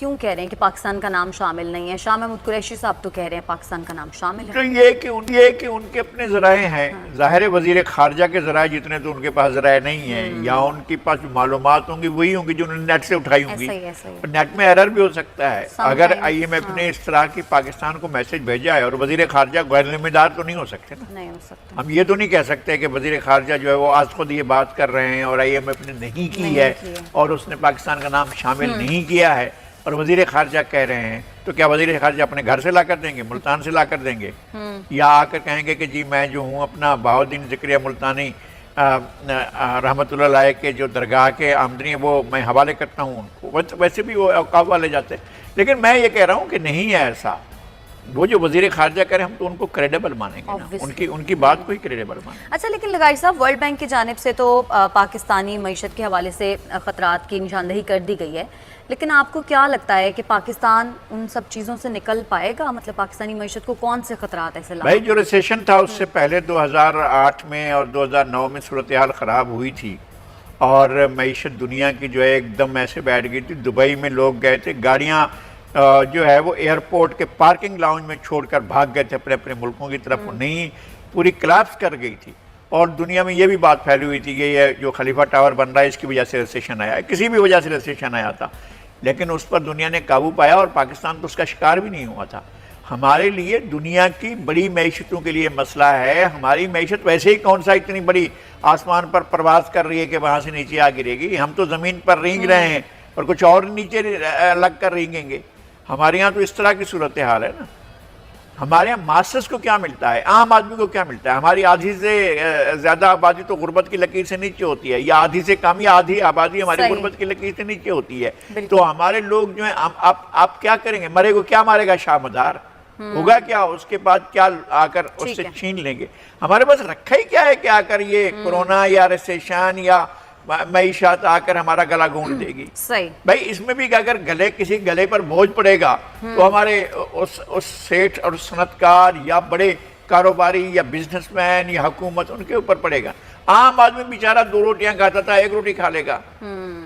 کیوں کہہ رہے ہیں کہ پاکستان کا نام شامل نہیں ہے؟ شاہ محمود قریشی صاحب تو کہہ رہے ہیں پاکستان کا نام شامل ہے. تو یہ کہ ان کے اپنے ذرائع ہیں. ظاہر وزیر خارجہ کے ذرائع جتنے تو ان کے پاس ذرائع نہیں ہیں، یا ان کے پاس جو معلومات ہوں گی وہی ہوں گی جو انہوں نے نیٹ سے اٹھائی ہوں گی. نیٹ میں ایرر بھی ہو سکتا ہے. اگر آئی ایم ایف نے اس طرح کی پاکستان کو میسج بھیجا ہے، اور وزیر خارجہ غیر ذمہ دار تو نہیں ہو سکتے نا. ہم یہ تو نہیں کہہ سکتے کہ وزیر خارجہ جو ہے وہ آج خود یہ بات کر رہے ہیں اور آئی ایم ایف نے نہیں کی ہے اور اس نے پاکستان کا نام شامل نہیں کیا ہے اور وزیر خارجہ کہہ رہے ہیں. تو کیا وزیر خارجہ اپنے گھر سے لا کر دیں گے، ملتان سے لا کر دیں گے، یا آ کر کہیں گے کہ جی میں جو ہوں اپنا بہاؤالدین ذکریہ ملتانی رحمۃ اللہ علیہ کے جو درگاہ کے آمدنی ہے وہ میں حوالے کرتا ہوں ان کو. ویسے بھی وہ اوقاف والے جاتے ہیں. لیکن میں یہ کہہ رہا ہوں کہ نہیں ہے ایسا. وہ جو وزیر خارجہ کرے ہم تو ان کو کریڈیبل مانیں گے نا، ان کی بات کو ہی کریڈیبل مانیں گے. اچھا، لیکن لغاری صاحب ورلڈ بینک کی جانب سے تو پاکستانی معیشت کے حوالے سے خطرات کی نشاندہی کر دی گئی ہے، لیکن آپ کو کیا لگتا ہے کہ پاکستان ان سب چیزوں سے نکل پائے گا؟ مطلب پاکستانی معیشت کو کون سے خطرات ایسے لاحق؟ بھائی جو ریسیشن تھا اس سے پہلے 2008 میں اور 2009 میں صورتحال خراب ہوئی تھی اور معیشت دنیا کی جو ہے ایک دم ایسے بیٹھ گئی تھی. دبئی میں لوگ گئے تھے، گاڑیاں جو ہے وہ ایئرپورٹ کے پارکنگ لاؤنج میں چھوڑ کر بھاگ گئے تھے اپنے اپنے ملکوں کی طرف. نہیں، پوری کلاپس کر گئی تھی. اور دنیا میں یہ بھی بات پھیلی ہوئی تھی کہ یہ جو خلیفہ ٹاور بن رہا ہے اس کی وجہ سے ریسیشن آیا ہے، کسی بھی وجہ سے ریسیشن آیا تھا، لیکن اس پر دنیا نے قابو پایا اور پاکستان تو اس کا شکار بھی نہیں ہوا تھا. ہمارے لیے دنیا کی بڑی معیشتوں کے لیے مسئلہ ہے. ہماری معیشت ویسے ہی کون سا اتنی بڑی آسمان پر پرواز کر رہی ہے کہ وہاں سے نیچے آ گرے گی. ہم تو زمین پر رینگ رہے ہیں اور کچھ اور نیچے لگ کر رینگیں گے. ہمارے یہاں تو اس طرح کی صورتحال ہے نا. ہمارے یہاں ماسٹرز کو کیا ملتا ہے، عام آدمی کو کیا ملتا ہے؟ ہماری آدھی سے زیادہ آبادی تو غربت کی لکیر سے نیچے ہوتی ہے، یا آدھی سے کم یا آدھی آبادی ہماری غربت کی لکیر سے نیچے ہوتی ہے. تو ہمارے لوگ جو ہیں آپ کیا کریں گے؟ مرے کو کیا مارے گا شاہ مدار؟ ہوگا کیا اس کے بعد کیا آ کر اس سے چھین لیں گے؟ ہمارے پاس رکھا ہی کیا ہے کہ آ کر یہ کرونا یا ریسیشن یا معیشت آ کر ہمارا گلا گونڈ دے گی. بھائی اس میں بھی کہ اگر کسی گلے پر بوجھ پڑے گا تو ہمارے اس سیٹھ اور صنعت کار یا بڑے کاروباری یا بزنس مین یا حکومت ان کے اوپر پڑے گا. عام آدمی بیچارہ 2 روٹیاں کھاتا تھا 1 روٹی کھا لے گا.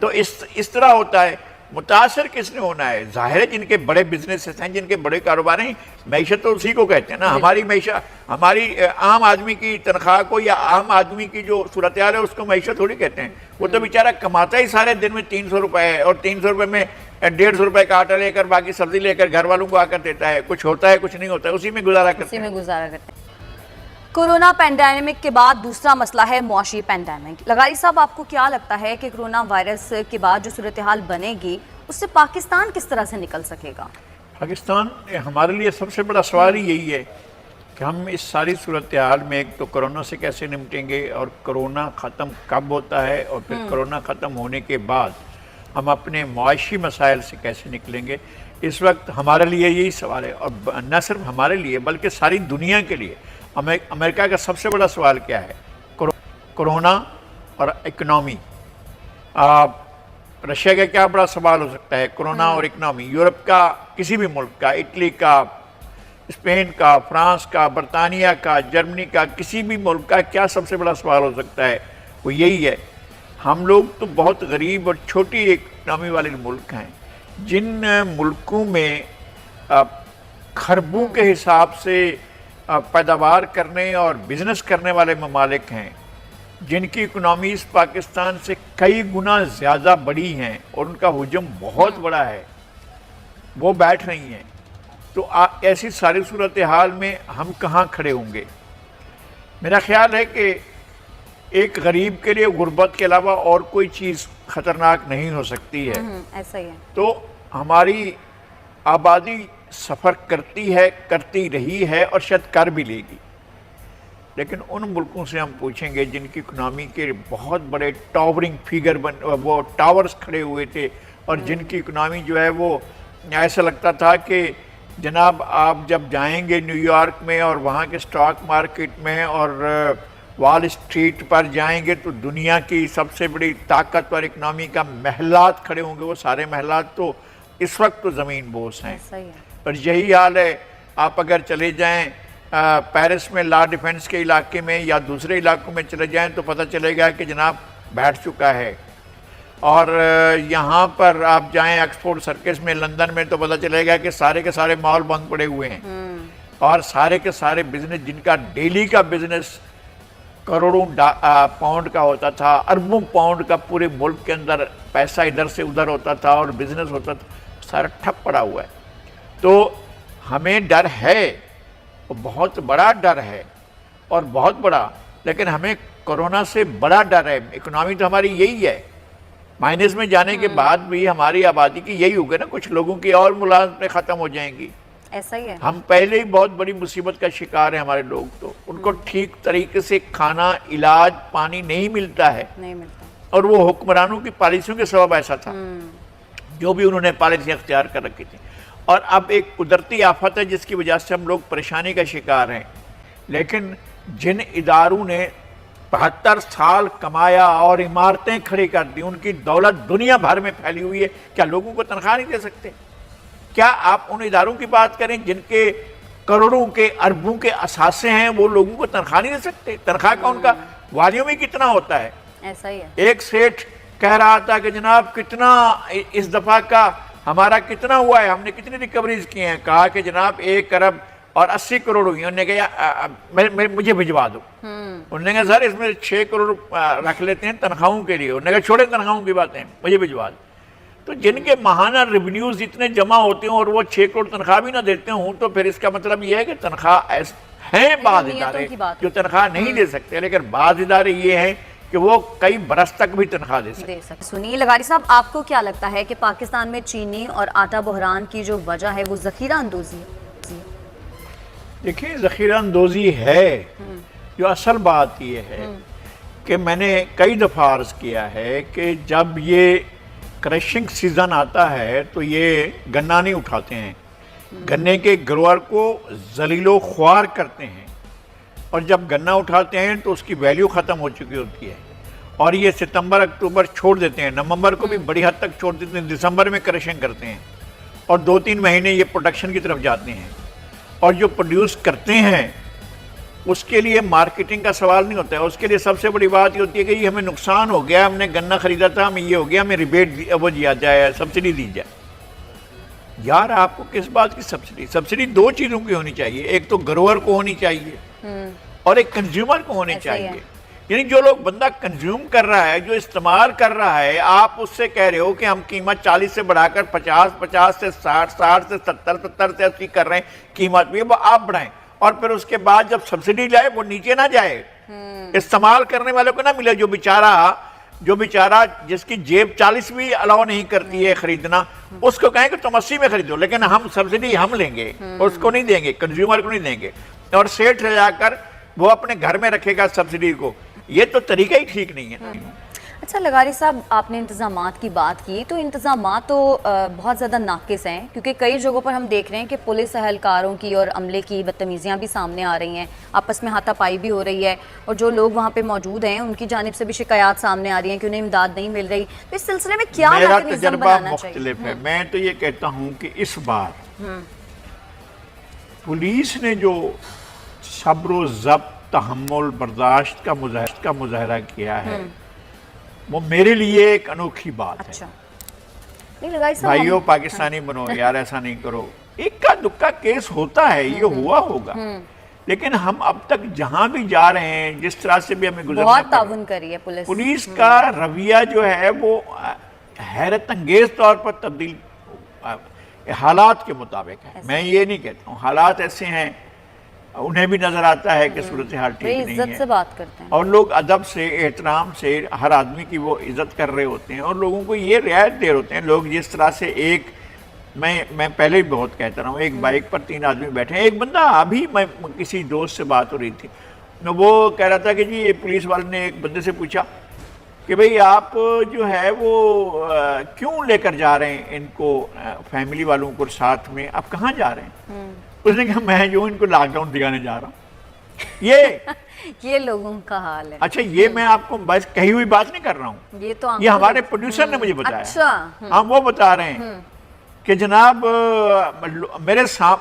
تو اس طرح ہوتا ہے. متاثر کس نے ہونا ہے؟ ظاہر ہے جن کے بڑے بزنس ہیں، جن کے بڑے کاروبار ہیں. معیشت تو اسی کو کہتے ہیں نا. ہماری معیشت، ہماری عام آدمی کی تنخواہ کو یا عام آدمی کی جو صورتحال ہے اس کو معیشت تھوڑی کہتے ہیں. وہ تو بیچارہ کماتا ہی سارے دن میں 300 روپے ہے اور 300 روپے میں 150 روپے کا آٹا لے کر باقی سبزی لے کر گھر والوں کو آ کر دیتا ہے. کچھ ہوتا ہے کچھ نہیں ہوتا ہے، اسی میں گزارا کرتے ہیں. کورونا پینڈیمک کے بعد دوسرا مسئلہ ہے معاشی پینڈیمک. لغاری صاحب، آپ کو کیا لگتا ہے کہ کورونا وائرس کے بعد جو صورتحال بنے گی اس سے پاکستان کس طرح سے نکل سکے گا؟ پاکستان ہمارے لیے سب سے بڑا سوال ہی یہی ہے کہ ہم اس ساری صورتحال میں ایک تو کرونا سے کیسے نمٹیں گے، اور کرونا ختم کب ہوتا ہے، اور پھر کرونا ختم ہونے کے بعد ہم اپنے معاشی مسائل سے کیسے نکلیں گے. اس وقت ہمارے لیے یہی سوال ہے، اور نہ صرف ہمارے لیے بلکہ ساری دنیا کے لیے. امریکہ کا سب سے بڑا سوال کیا ہے؟ کرونا اور اکنامی. رشیا کا کیا بڑا سوال ہو سکتا ہے؟ کرونا اور اکنامی. یورپ کا کسی بھی ملک کا، اٹلی کا، اسپین کا، فرانس کا، برطانیہ کا، جرمنی کا، کسی بھی ملک کا کیا سب سے بڑا سوال ہو سکتا ہے؟ وہ یہی ہے. ہم لوگ تو بہت غریب اور چھوٹی اکنامی والے ملک ہیں. جن ملکوں میں خربوں کے حساب سے پیداوار کرنے اور بزنس کرنے والے ممالک ہیں، جن کی اکنامیز پاکستان سے کئی گنا زیادہ بڑی ہیں اور ان کا حجم بہت بڑا ہے، وہ بیٹھ رہی ہیں. تو ایسی ساری صورتحال میں ہم کہاں کھڑے ہوں گے؟ میرا خیال ہے کہ ایک غریب کے لیے غربت کے علاوہ اور کوئی چیز خطرناک نہیں ہو سکتی ہے. ایسا ہی ہے. تو ہماری آبادی سفر کرتی ہے، کرتی رہی ہے اور شاید کر بھی لے گی. لیکن ان ملکوں سے ہم پوچھیں گے جن کی اکنامی کے بہت بڑے ٹاورنگ فیگر وہ ٹاورز کھڑے ہوئے تھے، اور جن کی اکنامی جو ہے وہ ایسا لگتا تھا کہ جناب آپ جب جائیں گے نیو یارک میں اور وہاں کے سٹاک مارکیٹ میں اور وال اسٹریٹ پر جائیں گے تو دنیا کی سب سے بڑی طاقتور اکنامی کا محلات کھڑے ہوں گے. وہ سارے محلات تو اس وقت تو زمین بوس ہیں. اور یہی حال ہے، آپ اگر چلے جائیں پیرس میں لا ڈیفنس کے علاقے میں یا دوسرے علاقوں میں چلے جائیں تو پتہ چلے گا کہ جناب بیٹھ چکا ہے. اور یہاں پر آپ جائیں ایکسپورٹ سرکس میں لندن میں تو پتہ چلے گا کہ سارے کے سارے مال بند پڑے ہوئے ہیں، اور سارے کے سارے بزنس جن کا ڈیلی کا بزنس کروڑوں پاؤنڈ کا ہوتا تھا، اربوں پاؤنڈ کا پورے ملک کے اندر پیسہ ادھر سے ادھر ہوتا تھا اور بزنس ہوتا تھا، سارا ٹھپ پڑا ہوا ہے۔ تو ہمیں ڈر ہے، بہت بڑا ڈر ہے اور بہت بڑا، لیکن ہمیں کرونا سے بڑا ڈر ہے۔ اکنامی تو ہماری یہی ہے، مائنس میں جانے کے بعد بھی ہماری آبادی کی یہی ہوگا نا، کچھ لوگوں کی اور ملازمتیں ختم ہو جائیں گی۔ ایسا ہی ہے، ہم پہلے ہی بہت بڑی مصیبت کا شکار ہیں، ہمارے لوگ تو ان کو ٹھیک طریقے سے کھانا، علاج، پانی نہیں ملتا ہے، نہیں ملتا، اور وہ حکمرانوں کی پالیسیوں کے سبب ایسا تھا جو بھی انہوں نے پالیسی اختیار کر رکھی تھی۔ اور اب ایک قدرتی آفت ہے جس کی وجہ سے ہم لوگ پریشانی کا شکار ہیں، لیکن جن اداروں نے 72 سال کمایا اور عمارتیں کھڑی کر دی، ان کی دولت دنیا بھر میں پھیلی ہوئی ہے، کیا لوگوں کو تنخواہ نہیں دے سکتے؟ کیا آپ ان اداروں کی بات کریں جن کے کروڑوں کے اربوں کے اثاثے ہیں، وہ لوگوں کو تنخواہ نہیں دے سکتے؟ تنخواہ کا ان کا والیوم ہی کتنا ہوتا ہے؟ ایسا ہی ہے۔ ایک سیٹھ کہہ رہا تھا کہ جناب کتنا اس دفعہ کا ہمارا کتنا ہوا ہے، ہم نے کتنی ریکوریز کی ہیں؟ کہا کہ جناب 1 ارب اور 80 کروڑ ہوئی ہیں۔ انہوں نے کہا مجھے بھجوا دو۔ انہوں نے کہا سر اس میں 6 کروڑ رکھ لیتے ہیں تنخواہوں کے لیے۔ انہوں نے کہا چھوڑے تنخواہوں کی باتیں، مجھے بھجوا دو۔ تو جن کے ماہانہ ریونیوز اتنے جمع ہوتے ہیں اور وہ 6 کروڑ تنخواہ بھی نہ دیتے ہوں، تو پھر اس کا مطلب یہ ہے کہ تنخواہ ہیں بعض ادارے جو تنخواہ نہیں دے سکتے، لیکن بعض ادارے یہ ہیں کہ وہ کئی برس تک بھی تنخواہ دے سکتے ہیں۔ سنیے لغاری صاحب، آپ کو کیا لگتا ہے کہ پاکستان میں چینی اور آٹا بحران کی جو وجہ ہے وہ ذخیرہ اندوزی ہے؟ دیکھیں ذخیرہ اندوزی ہے، جو اصل بات یہ ہے کہ میں نے کئی دفعہ عرض کیا ہے کہ جب یہ کرشنگ سیزن آتا ہے تو یہ گنا نہیں اٹھاتے ہیں، گنے کے گروار کو ذلیل و خوار کرتے ہیں، اور جب گنا اٹھاتے ہیں تو اس کی ویلیو ختم ہو چکی ہوتی ہے، اور یہ ستمبر اکتوبر چھوڑ دیتے ہیں، نومبر کو بھی بڑی حد تک چھوڑ دیتے ہیں، دسمبر میں کرشنگ کرتے ہیں، اور 2-3 مہینے یہ پروڈکشن کی طرف جاتے ہیں، اور جو پروڈیوس کرتے ہیں اس کے لیے مارکیٹنگ کا سوال نہیں ہوتا ہے، اس کے لیے سب سے بڑی بات یہ ہوتی ہے کہ یہ ہمیں نقصان ہو گیا، ہم نے گنا خریدا تھا، ہمیں یہ ہو گیا، ہمیں ریبیٹ وہ دیا جائے، سبسڈی دی جائے۔ یار آپ کو کس بات کی سبسڈی؟ سبسڈی 2 چیزوں کی ہونی چاہیے، ایک تو گروور کو ہونی چاہیے اور ایک کنزیومر کو ہونے چاہیے۔ یعنی جو لوگ بندہ کنزیوم کر رہا ہے، جو استعمال کر رہا ہے، آپ اس سے کہہ رہے ہو کہ ہم قیمت 40 سے بڑھا کر 50، 50 سے 60، 60 سے 70، 70 سے 80 کر رہے ہیں، قیمت بھی وہ آپ بڑھائیں، اور پھر اس کے بعد جب سبسڈی جائے وہ نیچے نہ جائے، استعمال کرنے والوں کو نہ ملے، جو بیچارہ جس کی جیب 40 بھی الاؤ نہیں کرتی ہے خریدنا، اس کو کہیں کہ تم 80 میں خریدو، لیکن ہم سبسڈی ہم لیں گے، اس کو نہیں دیں گے، کنزیومر کو نہیں دیں گے، اور سیٹھ لے جا کر وہ اپنے گھر میں رکھے گا سبسڈی کو۔ یہ تو طریقہ ہی ٹھیک نہیں ہے۔ اچھا لغاری صاحب، آپ نے انتظامات کی بات کی، تو انتظامات تو بہت زیادہ ناقص ہیں، کیونکہ کئی جگہوں پر ہم دیکھ رہے ہیں کہ پولیس اہلکاروں کی اور عملے کی بدتمیزیاں بھی سامنے آ رہی ہیں، آپس میں ہاتھا پائی بھی ہو رہی ہے، اور جو لوگ وہاں پہ موجود ہیں ان کی جانب سے بھی شکایات سامنے آ رہی ہیں کہ انہیں امداد نہیں مل رہی۔ تو اس سلسلے میں کیا میرا میکینزم تجربہ بنانا چاہیے؟ مختلف ہے۔ میں تو یہ کہتا ہوں کہ اس بار پولیس نے جو صبر و ضبط، تحمل، برداشت کا مظاہرہ کیا ہے، وہ میرے لیے ایک انوکھی بات ہے۔ اچھا نہیں لغاری صاحب، بھائیو پاکستانی بنو یار، ایسا نہیں کرو، ایک کا دکا کیس ہوتا ہے، یہ ہوا ہوگا، لیکن ہم اب تک جہاں بھی جا رہے ہیں، جس طرح سے بھی ہمیں گزرنا بہت تعاون کری ہے پولیس کا رویہ جو ہے وہ حیرت انگیز طور پر تبدیل حالات کے مطابق ہے۔ میں یہ نہیں کہتا ہوں، حالات ایسے ہیں، انہیں بھی نظر آتا ہے کہ صورتحال ٹھیک نہیں ہے، عزت سے بات کرتے ہیں، اور لوگ ادب سے، احترام سے ہر آدمی کی وہ عزت کر رہے ہوتے ہیں، اور لوگوں کو یہ رعایت دے رہے ہوتے ہیں۔ لوگ جس طرح سے میں پہلے بھی بہت کہتا رہا ہوں، ایک بائک پر 3 آدمی بیٹھے ہیں، ایک بندہ ابھی میں کسی دوست سے بات ہو رہی تھی، وہ کہہ رہا تھا کہ جی یہ پولیس والے نے ایک بندے سے پوچھا کہ بھئی آپ جو ہے وہ کیوں لے کر جا رہے ہیں ان کو، فیملی والوں کو ساتھ میں، آپ کہاں جا رہے ہیں؟ اس نے کہا میں جو ان کو لاک ڈاؤن دکھانے جا رہا ہوں۔ یہ لوگوں کا حال ہے۔ اچھا یہ میں آپ کو بس کہی ہوئی بات نہیں کر رہا ہوں، یہ یہ ہمارے پروڈیوسر نے مجھے بتایا، اچھا ہم وہ بتا رہے ہیں کہ جناب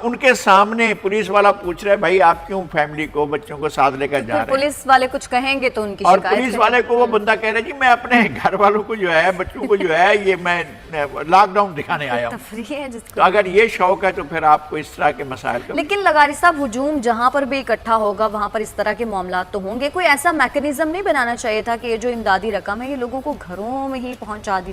ان کے سامنے پولیس والا پوچھ رہا ہے بھائی آپ کیوں فیملی کو بچوں کو ساتھ لے کر جا رہے ہیں، پولیس والے کچھ کہیں گے تو ان کی اور شکایت پولیس والے کو وہ بندہ کہہ رہا ہے جی میں اپنے گھر والوں کو جو ہے بچوں کو جو ہے یہ میں لاک ڈاؤن دکھانے آیا ہوں. تفریح ہے جس تو کو. اگر یہ شوق ہے تو پھر آپ کو اس طرح کے مسائل کا لیکن لغاری صاحب ہجوم جہاں پر بھی اکٹھا ہوگا وہاں پر اس طرح کے معاملات تو ہوں گے. کوئی ایسا میکنزم نہیں بنانا چاہیے تھا کہ یہ جو امدادی رقم ہے یہ لوگوں کو گھروں میں ہی پہنچا دی